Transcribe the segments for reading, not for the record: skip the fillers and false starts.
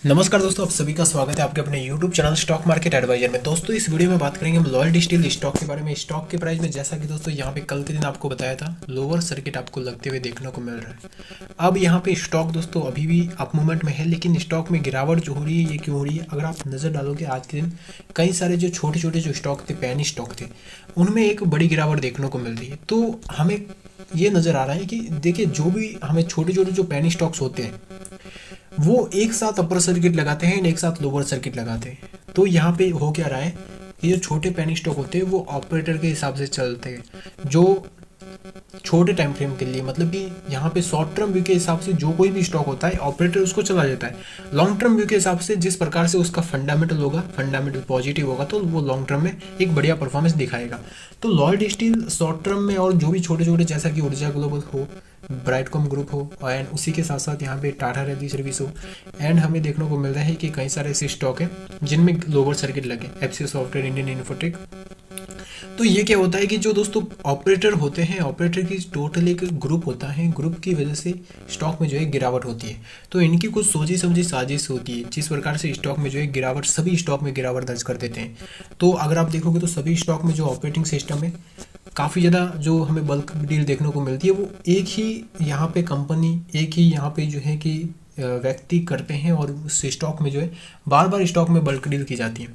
नमस्कार दोस्तों, आप सभी का स्वागत है आपके अपने YouTube channel stock market advisor में। दोस्तों इस वीडियो में बात करेंगे हम लॉयड स्टील स्टॉक के बारे में। स्टॉक के प्राइस में जैसा कि दोस्तों यहाँ पे कल के दिन आपको बताया था, लोअर सर्किट आपको लगते हुए देखने को मिल रहा है। अब यहाँ पे स्टॉक दोस्तों अभी भी अप मूवमेंट में है, लेकिन स्टॉक में गिरावट जो हो रही है ये क्यों हो रही है? अगर आप नज़र डालोगे आज के दिन कई सारे जो छोटे छोटे जो स्टॉक थे, पैनी स्टॉक थे, उनमें एक बड़ी गिरावट देखने को मिल रही है। तो हमें ये नज़र आ रहा है कि देखिए, जो भी हमें छोटे छोटे जो पैनी स्टॉक्स होते हैं वो एक साथ अपर सर्किट लगाते हैं, एक साथ लोअर सर्किट लगाते हैं। तो यहाँ पे हो क्या रहा है कि जो छोटे पेनी स्टॉक होते हैं वो ऑपरेटर के हिसाब से चलते हैं, जो छोटे टाइम फ्रेम के लिए, मतलब कि यहाँ पे शॉर्ट टर्म व्यू के हिसाब से जो कोई भी स्टॉक होता है ऑपरेटर उसको चला जाता है। लॉन्ग टर्म व्यू के हिसाब से जिस प्रकार से उसका फंडामेंटल होगा, फंडामेंटल पॉजिटिव होगा, तो वो लॉन्ग टर्म में एक बढ़िया परफॉर्मेंस दिखाएगा। तो लॉयड स्टील शॉर्ट टर्म में, और जो भी छोटे छोटे जैसा कि ऊर्जा ग्लोबल हो, ब्राइटकॉम ग्रुप हो, एंड उसी के साथ साथ यहाँ पे टाटा रेलवे सर्विस हो, एंड हमें देखने को मिल रहा है कि कई सारे ऐसे स्टॉक हैं जिनमें लोअर सर्किट लगे, एफसी सॉफ्टवेयर, इंडियन इन्फोटेक। तो ये क्या होता है कि जो दोस्तों ऑपरेटर होते हैं, ऑपरेटर की टोटल एक ग्रुप होता है, ग्रुप की वजह से स्टॉक में जो है गिरावट होती है। तो इनकी कुछ सोची समझी साजिश होती है, जिस प्रकार से स्टॉक में जो है गिरावट, सभी स्टॉक में गिरावट दर्ज कर देते हैं। तो अगर आप देखोगे तो सभी स्टॉक में जो ऑपरेटिंग सिस्टम है, काफ़ी ज़्यादा जो हमें बल्क डील देखने को मिलती है, वो एक ही यहाँ पे कंपनी, एक ही यहाँ पे जो है कि व्यक्ति करते हैं, और उस स्टॉक में जो है बार बार स्टॉक में बल्क डील की जाती है।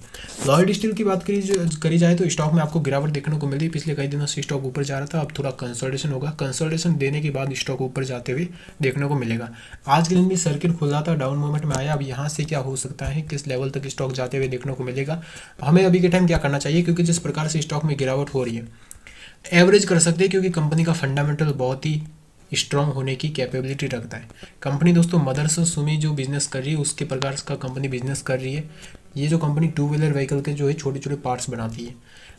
लॉयड स्टील की बात करी जाए तो स्टॉक में आपको गिरावट देखने को मिली। पिछले कई दिनों से स्टॉक ऊपर जा रहा था, अब थोड़ा कंसोलिडेशन होगा, कंसोलिडेशन देने के बाद स्टॉक ऊपर जाते हुए देखने को मिलेगा। आज के दिन भी सर्किट खुला था, डाउन मूवमेंट में आया। अब यहाँ से क्या हो सकता है, किस लेवल तक स्टॉक जाते हुए देखने को मिलेगा, हमें अभी के टाइम क्या करना चाहिए? क्योंकि जिस प्रकार से स्टॉक में गिरावट हो रही है, एवरेज कर सकते हैं, क्योंकि कंपनी का फंडामेंटल बहुत ही स्ट्रांग होने की कैपेबिलिटी रखता है। कंपनी दोस्तों मदरसन सुमी जो बिजनेस कर रही है, उसके प्रकार का कंपनी बिजनेस कर रही है। ये जो कंपनी टू व्हीलर व्हीकल के जो है छोटे छोटे पार्ट्स बनाती है।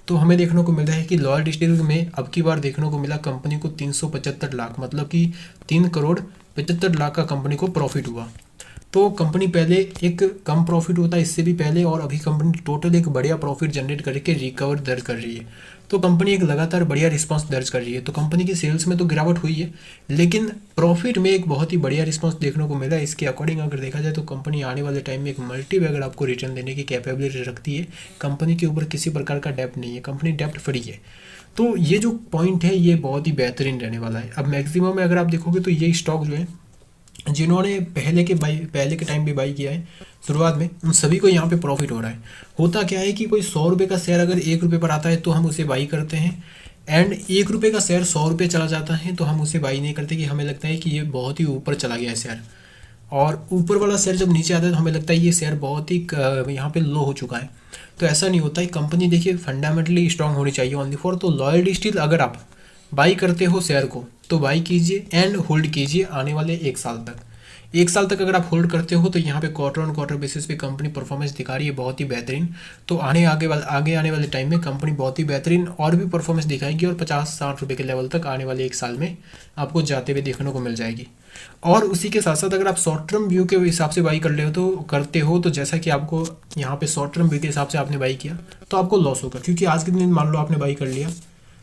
तो हमें देखने को मिल रहा है कि लॉयड स्टील में अब की बार देखने को मिला कंपनी को 375 लाख, मतलब कि 3 करोड़ 75 लाख का कंपनी को प्रॉफिट हुआ। तो कंपनी पहले एक कम प्रॉफिट होता है इससे भी पहले, और अभी कंपनी टोटल एक बढ़िया प्रॉफिट जनरेट करके रिकवर दर्ज कर रही है। तो कंपनी एक लगातार बढ़िया रिस्पांस दर्ज कर रही है। तो कंपनी की सेल्स में तो गिरावट हुई है, लेकिन प्रॉफिट में एक बहुत ही बढ़िया रिस्पांस देखने को मिला है। इसके अकॉर्डिंग अगर देखा जाए तो कंपनी आने वाले टाइम में एक मल्टी बैगर आपको रिटर्न देने की कैपेबिलिटी रखती है। कंपनी के ऊपर किसी प्रकार का डेप्ट नहीं है, कंपनी डेप्ट फ्री है। तो ये जो पॉइंट है ये बहुत ही बेहतरीन रहने वाला है। अब मैक्सिमम में अगर आप देखोगे तो ये स्टॉक जो है, जिन्होंने पहले के टाइम भी बाई किया है शुरुआत में, उन सभी को यहाँ पे प्रॉफिट हो रहा है। होता क्या है कि कोई 100 रुपये का शेयर अगर 1 रुपये पर आता है तो हम उसे बाई करते हैं, एंड 1 रुपये का शेयर 100 रुपये चला जाता है तो हम उसे बाई नहीं करते, कि हमें लगता है कि ये बहुत ही ऊपर चला गया है शेयर। और ऊपर वाला शेयर जब नीचे आता है तो हमें लगता है ये शेयर बहुत ही यहाँ पे लो हो चुका है। तो ऐसा नहीं होता है। कंपनी देखिए फंडामेंटली स्ट्रांग होनी चाहिए ओनली फॉर। तो लॉयड स्टील अगर आप बाई करते हो शेयर को तो बाई कीजिए एंड होल्ड कीजिए आने वाले 1 साल तक। 1 साल तक अगर आप होल्ड करते हो तो यहाँ पे क्वार्टर ऑन क्वार्टर बेसिस पे कंपनी परफॉर्मेंस दिखा रही है बहुत ही बेहतरीन। तो आगे आने वाले टाइम में कंपनी बहुत ही बेहतरीन और भी परफॉर्मेंस दिखाएगी, और 50-60 रुपये के लेवल तक आने वाले 1 साल में आपको जाते हुए देखने को मिल जाएगी। और उसी के साथ साथ अगर आप शॉर्ट टर्म व्यू के हिसाब से बाई करते हो तो जैसा कि आपको यहाँ पे शॉर्ट टर्म व्यू के हिसाब से आपने बाई किया तो आपको लॉस होगा, क्योंकि आज के दिन मान लो आपने बाई कर लिया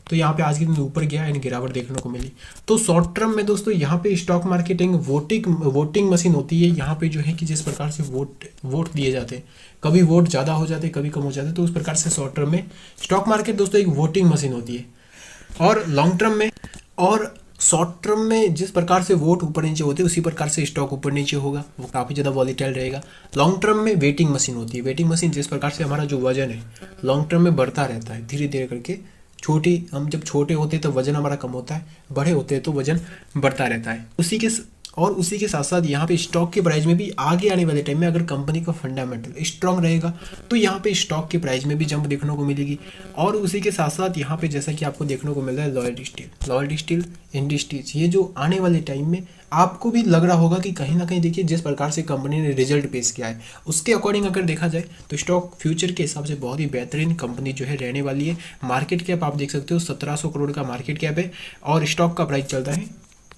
तो यहाँ पे आज के दिन ऊपर गया एंड गिरावट देखने को मिली। तो शॉर्ट टर्म में दोस्तों यहाँ पे स्टॉक मार्केटिंग वोटिंग मशीन होती है। यहाँ पे जो है कि जिस प्रकार से वोट दिए जाते हैं, कभी वोट ज़्यादा हो जाते हैं, कभी कम हो जाते हैं, तो उस प्रकार से शॉर्ट टर्म में स्टॉक मार्केट दोस्तों एक वोटिंग मशीन होती है। और लॉन्ग टर्म में और शॉर्ट टर्म में जिस प्रकार से वोट ऊपर नीचे होते हैं उसी प्रकार से स्टॉक ऊपर नीचे होगा, वो काफ़ी ज़्यादा वॉलीटाइल रहेगा। लॉन्ग टर्म में वेटिंग मशीन होती है। वेटिंग मशीन जिस प्रकार से हमारा जो वजन है लॉन्ग टर्म में बढ़ता रहता है धीरे धीरे करके। हम जब छोटे होते हैं तो वजन हमारा कम होता है, बड़े होते हैं तो वजन बढ़ता रहता है। उसी के साथ साथ यहाँ पे स्टॉक के प्राइस में भी आगे आने वाले टाइम में अगर कंपनी का फंडामेंटल स्ट्रांग रहेगा तो यहाँ पे स्टॉक के प्राइस में भी जंप देखने को मिलेगी। और उसी के साथ साथ यहाँ पे जैसा कि आपको देखने को मिल रहा है लॉयड स्टील, इंडस्ट्रीज, ये जो आने वाले टाइम में आपको भी लग रहा होगा कि कहीं ना कहीं देखिए जिस प्रकार से कंपनी ने रिजल्ट पेश किया है उसके अकॉर्डिंग अगर देखा जाए तो स्टॉक फ्यूचर के हिसाब से बहुत ही बेहतरीन कंपनी जो है रहने वाली है। मार्केट कैप आप देख सकते हो 1700 करोड़ का मार्केट कैप है, और स्टॉक का प्राइस चलता है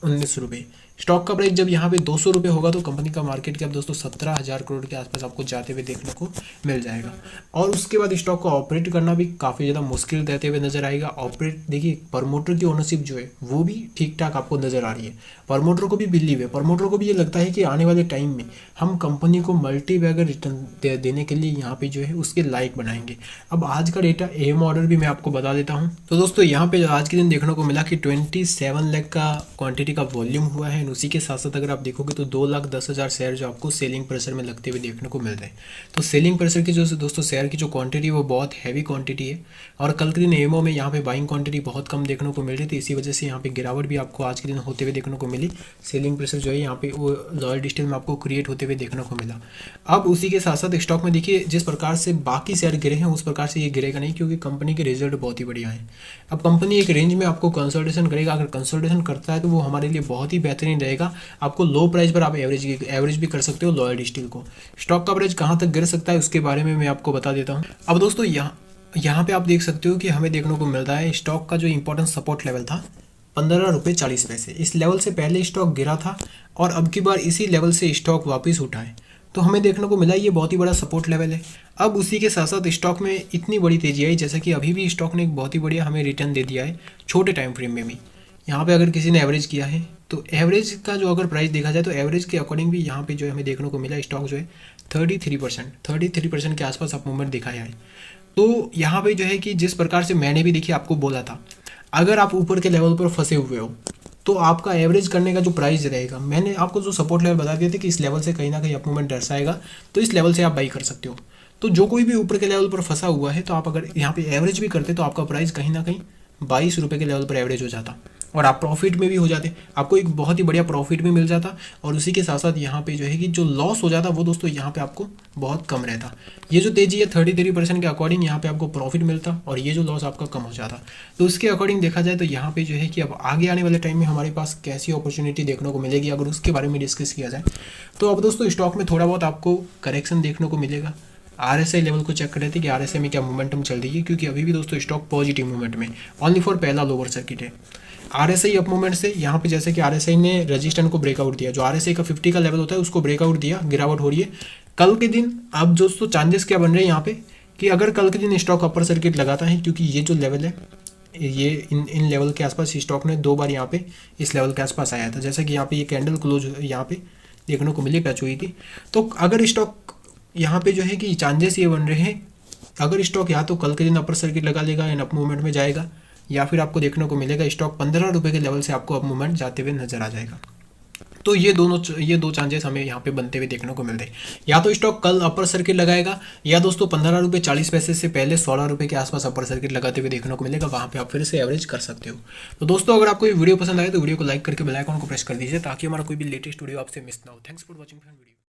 19 रुपये। स्टॉक का प्राइस जब यहाँ पे 200 रुपये होगा तो कंपनी का मार्केट कैप दोस्तों 17,000 करोड़ के आसपास आपको जाते हुए देखने को मिल जाएगा। और उसके बाद स्टॉक को ऑपरेट करना भी काफ़ी ज़्यादा मुश्किल रहते हुए नजर आएगा। ऑपरेट देखिए, प्रमोटर की ओनरशिप जो है वो भी ठीक ठाक आपको नजर आ रही है। प्रमोटर को भी बिलीव है, प्रमोटर को भी ये लगता है कि आने वाले टाइम में हम कंपनी को मल्टी बैगर रिटर्न देने के लिए यहाँ पे जो है उसके लायक बनाएंगे। अब आज का डेटा एम ऑर्डर भी मैं आपको बता देता हूँ। तो दोस्तों यहाँ पे आज के दिन देखने को मिला कि 27 लाख का क्वांटिटी का वॉल्यूम हुआ है। उसी के साथ साथ अगर आप देखोगे तो 2,10,000 शेयर जो आपको सेलिंग प्रेशर में लगते हुए देखने को मिल रहे हैं। तो सेलिंग प्रेशर की जो दोस्तों शेयर की जो क्वांटिटी है वो बहुत हैवी क्वांटिटी है। और कल के दिन एमओ में यहाँ पे बाइंग क्वांटिटी बहुत कम देखने को मिल रही थी, इसी वजह से यहाँ पे गिरावट भी आपको आज के दिन होते हुए देखने को मिली। सेलिंग प्रेशर जो है यहाँ पे वो लॉयल डिस्टिल में आपको क्रिएट होते हुए देखने को मिला। अब उसी के साथ साथ स्टॉक में देखिए जिस प्रकार से बाकी शेयर गिरे हैं उस प्रकार से ये गिरेगा नहीं, क्योंकि कंपनी के रिजल्ट बहुत ही बढ़िया है। अब कंपनी एक रेंज में आपको कंसल्टेशन करेगा, अगर कंसल्टेशन करता है तो वो हमारे लिए बहुत ही बेहतरीन रहेगा। आपको लो प्राइस पर आप एवरेज भी कर सकते हो लॉयल डिस्टिल को। स्टॉक का प्राइस कहाँ तक गिर सकता है उसके बारे में मैं आपको बता देता हूँ। अब दोस्तों यहाँ पे आप देख सकते हो कि हमें देखने को मिल रहा है स्टॉक का जो इंपॉर्टेंट सपोर्ट लेवल था 15.40 रुपये। इस लेवल से पहले स्टॉक गिरा था और अब की बार इसी लेवल से स्टॉक वापस उठा है, तो हमें देखने को मिला ये बहुत ही बड़ा सपोर्ट लेवल है। अब उसी के साथ साथ स्टॉक में इतनी बड़ी तेजी आई, जैसा कि अभी भी स्टॉक ने एक बहुत ही बढ़िया हमें रिटर्न दे दिया है छोटे टाइम फ्रेम में भी। यहाँ पे अगर किसी ने एवरेज किया है तो एवरेज का जो अगर प्राइस देखा जाए तो एवरेज के अकॉर्डिंग भी यहाँ पे जो हमें देखने को मिला स्टॉक जो है 33% के आसपास अप मूवमेंट दिखाया है। तो यहाँ पे जो है कि जिस प्रकार से मैंने भी देखिए आपको बोला था, अगर आप ऊपर के लेवल पर फंसे हुए हो तो आपका एवरेज करने का जो प्राइस रहेगा, मैंने आपको जो सपोर्ट लेवल बता दिए थे कि इस लेवल से कहीं ना कहीं अप मूवमेंट दर्शाएगा, तो इस लेवल से आप बाई कर सकते हो। तो जो कोई भी ऊपर के लेवल पर फंसा हुआ है तो आप अगर यहाँ पे एवरेज भी करते तो आपका प्राइस कहीं ना कहीं 22 रुपये के लेवल पर एवरेज हो जाता और आप प्रॉफिट में भी हो जाते, आपको एक बहुत ही बढ़िया प्रॉफिट भी मिल जाता। और उसी के साथ साथ यहाँ पे जो है कि जो लॉस हो जाता वो दोस्तों यहाँ पे आपको बहुत कम रहता। ये जो तेजी है 33% के अकॉर्डिंग यहाँ पे आपको प्रॉफिट मिलता और ये जो लॉस आपका कम हो जाता। तो उसके अकॉर्डिंग देखा जाए तो यहाँ पे जो है कि अब आगे आने वाले टाइम में हमारे पास कैसी अपॉर्चुनिटी देखने को मिलेगी, अगर उसके बारे में डिस्कस किया जाए तो अब दोस्तों स्टॉक में थोड़ा बहुत आपको करेक्शन देखने को मिलेगा। RSI लेवल को चेक कर रहे थे कि RSI में क्या मोमेंटम चल रही है, क्योंकि अभी भी दोस्तों स्टॉक पॉजिटिव मूवमेंट में ओनली फॉर पहला लोअर सर्किट है। RSI अप मूवमेंट से यहाँ पे जैसे कि RSI ने रजिस्टेंस को ब्रेकआउट दिया, जो RSI का 50 का लेवल होता है उसको ब्रेकआउट दिया, गिरावट हो रही है कल के दिन। अब दोस्तों चांसेस क्या बन रहे हैं यहाँ पे कि अगर कल के दिन स्टॉक अपर सर्किट लगाता है, क्योंकि ये जो लेवल है ये इन लेवल के आसपास स्टॉक ने 2 बार यहाँ पे इस लेवल के आसपास आया था, जैसे कि यहाँ पे ये कैंडल क्लोज यहाँ पे देखने को मिली, टच हुई थी। तो अगर स्टॉक यहाँ पे जो है कि चांसेस ये बन रहे हैं, अगर स्टॉक या तो कल के दिन अपर सर्किट लगा लेगा एंड अप मूवमेंट में जाएगा, या फिर आपको देखने को मिलेगा स्टॉक 15 रुपये के लेवल से आपको अप मूवमेंट जाते हुए नजर आ जाएगा। तो ये दो चांसेस हमें यहाँ पे बनते हुए देखने को मिल रहे हैं। या तो स्टॉक कल अपर सर्किट लगाएगा, या दोस्तों 15.40 रुपये से पहले 16 रुपये के आसपास अपर सर्किट लगाते हुए देखने को मिलेगा, वहाँ पे आप फिर से एवरेज कर सकते हो। तो दोस्तों अगर आपको ये वीडियो पसंद आए तो वीडियो को लाइक करके बेल आइकन को प्रेस कर दीजिए, ताकि हमारा कोई भी लेटेस्ट वीडियो आपसे मिस ना हो। Thanks for watching video.